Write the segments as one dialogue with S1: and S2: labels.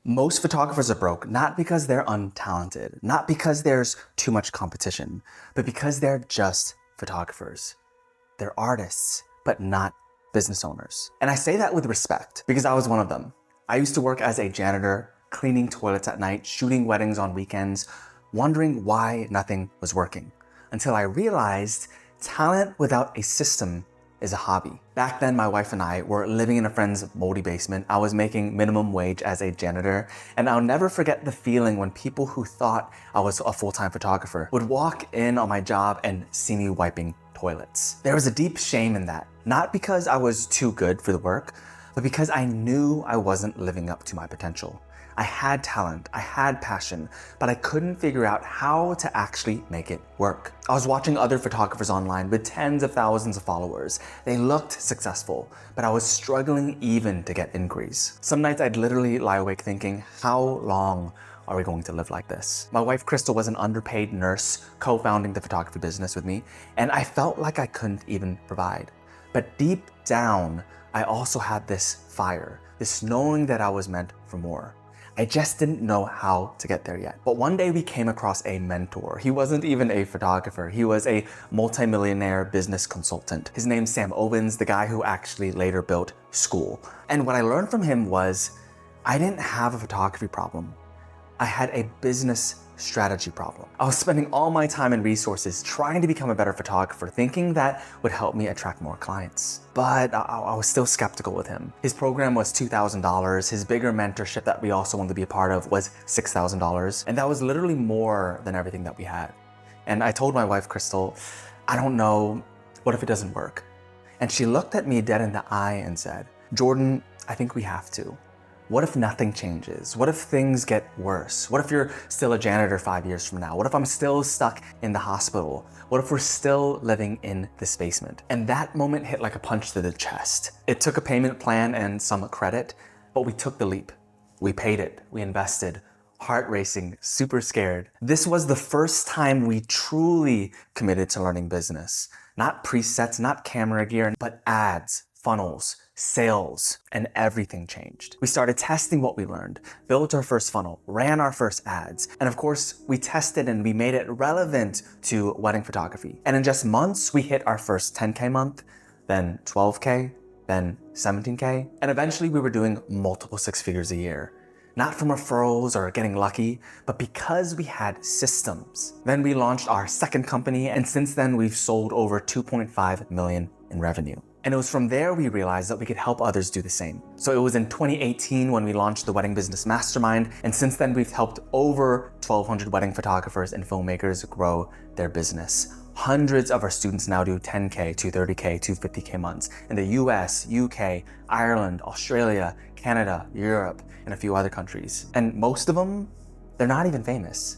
S1: Most photographers are broke, not because they're untalented, not because there's too much competition, but because they're just photographers. They're artists, but not business owners. And I say that with respect because I was one of them. I used to work as a janitor, cleaning toilets at night, shooting weddings on weekends, wondering why nothing was working, until I realized talent without a system is a hobby. Back then, my wife and I were living in a friend's moldy basement. I was making minimum wage as a janitor, and I'll never forget the feeling when people who thought I was a full-time photographer would walk in on my job and see me wiping toilets. There was a deep shame in that, not because I was too good for the work, but because I knew I wasn't living up to my potential. I had talent, I had passion, but I couldn't figure out how to actually make it work. I was watching other photographers online with tens of thousands of followers. They looked successful, but I was struggling even to get inquiries. Some nights I'd literally lie awake thinking, how long are we going to live like this? My wife, Crystal, was an underpaid nurse co-founding the photography business with me, and I felt like I couldn't even provide. But deep down, I also had this fire, this knowing that I was meant for more. I just didn't know how to get there yet. But one day we came across a mentor. He wasn't even a photographer. He was a multimillionaire business consultant. His name's Sam Owens, the guy who actually later built School. And what I learned from him was I didn't have a photography problem. I had a business strategy problem. I was spending all my time and resources trying to become a better photographer, thinking that would help me attract more clients. But I was still skeptical with him. His program was $2,000. His bigger mentorship that we also wanted to be a part of was $6,000. And that was literally more than everything that we had. And I told my wife, Crystal, I don't know, what if it doesn't work? And she looked at me dead in the eye and said, Jordan, I think we have to. What if nothing changes? What if things get worse? What if you're still a janitor 5 years from now? What if I'm still stuck in the hospital? What if we're still living in this basement? And that moment hit like a punch to the chest. It took a payment plan and some credit, but we took the leap. We paid it, we invested, heart racing, super scared. This was the first time we truly committed to learning business. Not presets, not camera gear, but ads, funnels, sales, and everything changed. We started testing what we learned, built our first funnel, ran our first ads, and of course, we tested and we made it relevant to wedding photography. And in just months, we hit our first 10K month, then 12K, then 17K, and eventually we were doing multiple six figures a year. Not from referrals or getting lucky, but because we had systems. Then we launched our second company, and since then we've sold over 2.5 million in revenue. And it was from there we realized that we could help others do the same. So it was in 2018 when we launched the Wedding Business Mastermind, and since then we've helped over 1,200 wedding photographers and filmmakers grow their business. Hundreds of our students now do 10K, 230K, 250K months in the US, UK, Ireland, Australia, Canada, Europe, and a few other countries. And most of them, they're not even famous.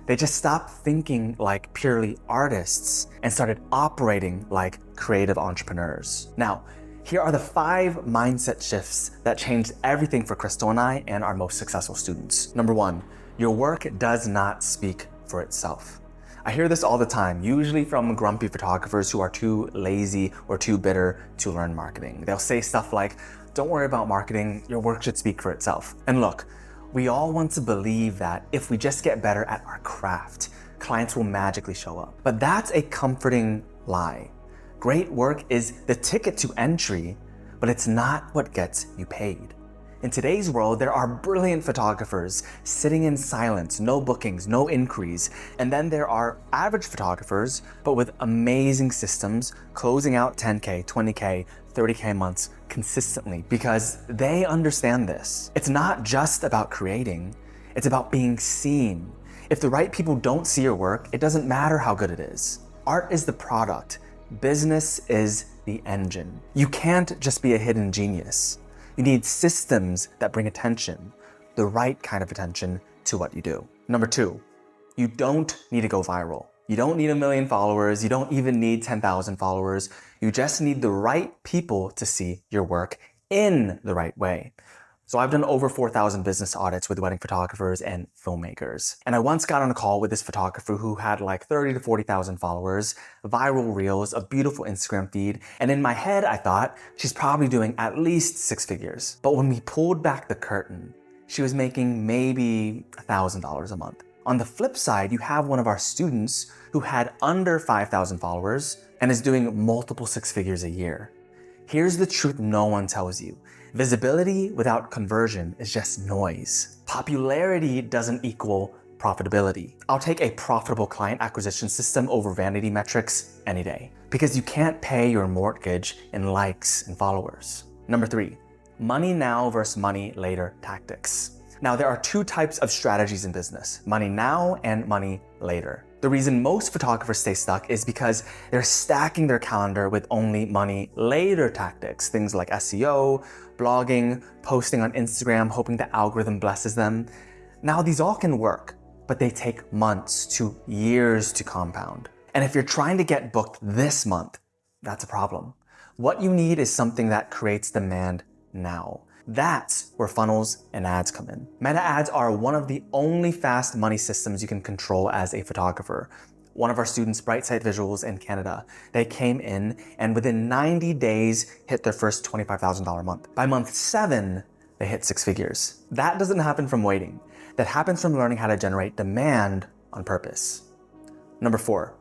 S1: They just stopped thinking like purely artists and started operating like creative entrepreneurs. Now, here are the 5 mindset shifts that changed everything for Crystal and I and our most successful students. Number 1, your work does not speak for itself. I hear this all the time, usually from grumpy photographers who are too lazy or too bitter to learn marketing. They'll say stuff like, don't worry about marketing, your work should speak for itself. And look, we all want to believe that if we just get better at our craft, clients will magically show up. But that's a comforting lie. Great work is the ticket to entry, but it's not what gets you paid. In today's world, there are brilliant photographers sitting in silence, no bookings, no inquiries. And then there are average photographers, but with amazing systems, closing out 10K, 20K, 30K months consistently because they understand this. It's not just about creating, it's about being seen. If the right people don't see your work, it doesn't matter how good it is. Art is the product, business is the engine. You can't just be a hidden genius. You need systems that bring attention, the right kind of attention to what you do. Number 2, you don't need to go viral. You don't need 1 million followers. You don't even need 10,000 followers. You just need the right people to see your work in the right way. So I've done over 4,000 business audits with wedding photographers and filmmakers. And I once got on a call with this photographer who had like 30 to 40,000 followers, viral reels, a beautiful Instagram feed. And in my head, I thought she's probably doing at least 6 figures. But when we pulled back the curtain, she was making maybe $1,000 a month. On the flip side, you have one of our students who had under 5,000 followers and is doing multiple six figures a year. Here's the truth no one tells you. Visibility without conversion is just noise. Popularity doesn't equal profitability. I'll take a profitable client acquisition system over vanity metrics any day, because you can't pay your mortgage in likes and followers. Number 3, money now versus money later tactics. Now, there are two types of strategies in business: money now and money later. The reason most photographers stay stuck is because they're stacking their calendar with only money later tactics, things like SEO, blogging, posting on Instagram, hoping the algorithm blesses them. Now, these all can work, but they take months to years to compound. And if you're trying to get booked this month, that's a problem. What you need is something that creates demand now. That's where funnels and ads come in. Meta ads are one of the only fast money systems you can control as a photographer. One of our students, Brightside Visuals in Canada, they came in and within 90 days hit their first $25,000 a month. By month 7, they hit six figures. That doesn't happen from waiting. That happens from learning how to generate demand on purpose. Number 4,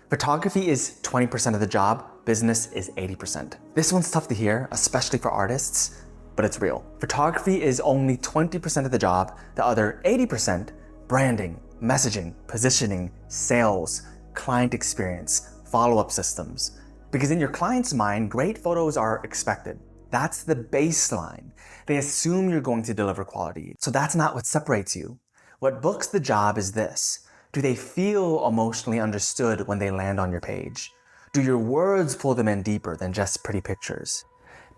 S1: photography is 20% of the job, business is 80%. This one's tough to hear, especially for artists, but it's real. Photography is only 20% of the job, the other 80%, branding, messaging, positioning, sales, client experience, follow-up systems. Because in your client's mind, great photos are expected. That's the baseline. They assume you're going to deliver quality. So that's not what separates you. What books the job is this: do they feel emotionally understood when they land on your page? Do your words pull them in deeper than just pretty pictures?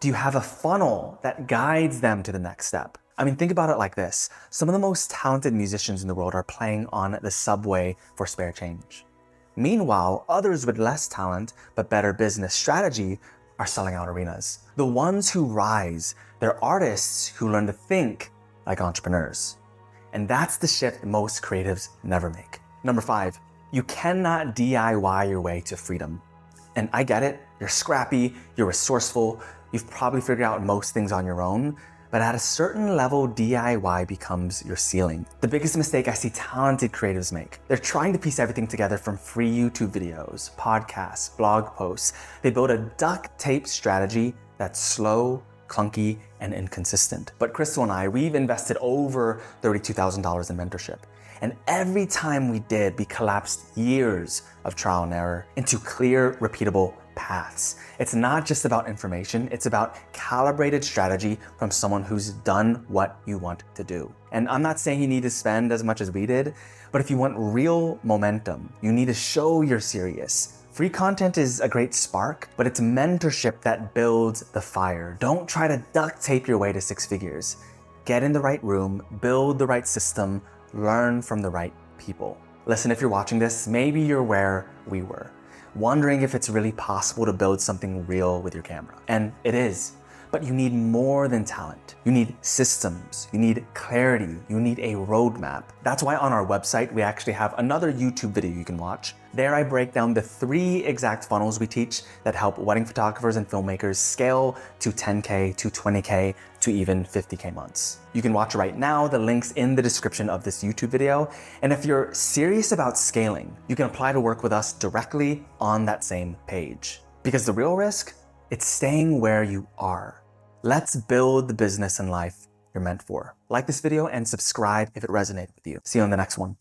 S1: Do you have a funnel that guides them to the next step? I mean, think about it like this. Some of the most talented musicians in the world are playing on the subway for spare change. Meanwhile, others with less talent but better business strategy are selling out arenas. The ones who rise, they're artists who learn to think like entrepreneurs. And that's the shift most creatives never make. Number 5, you cannot DIY your way to freedom. And I get it, you're scrappy, you're resourceful, you've probably figured out most things on your own, but at a certain level, DIY becomes your ceiling. The biggest mistake I see talented creatives make: they're trying to piece everything together from free YouTube videos, podcasts, blog posts. They build a duct tape strategy that's slow, clunky, and inconsistent. But Crystal and I, we've invested over $32,000 in mentorship. And every time we did, we collapsed years of trial and error into clear, repeatable paths. It's not just about information, it's about calibrated strategy from someone who's done what you want to do. And I'm not saying you need to spend as much as we did, but if you want real momentum, you need to show you're serious. Free content is a great spark, but it's mentorship that builds the fire. Don't try to duct tape your way to six figures. Get in the right room, build the right system, learn from the right people. Listen, if you're watching this, maybe you're where we were, wondering if it's really possible to build something real with your camera. And it is, but you need more than talent. You need systems, you need clarity, you need a roadmap. That's why on our website, we actually have another YouTube video you can watch. There I break down the 3 exact funnels we teach that help wedding photographers and filmmakers scale to 10K, to 20K, to even 50K months. You can watch right now, the link's in the description of this YouTube video. And if you're serious about scaling, you can apply to work with us directly on that same page. Because the real risk, it's staying where you are. Let's build the business and life you're meant for. Like this video and subscribe if it resonated with you. See you on the next one.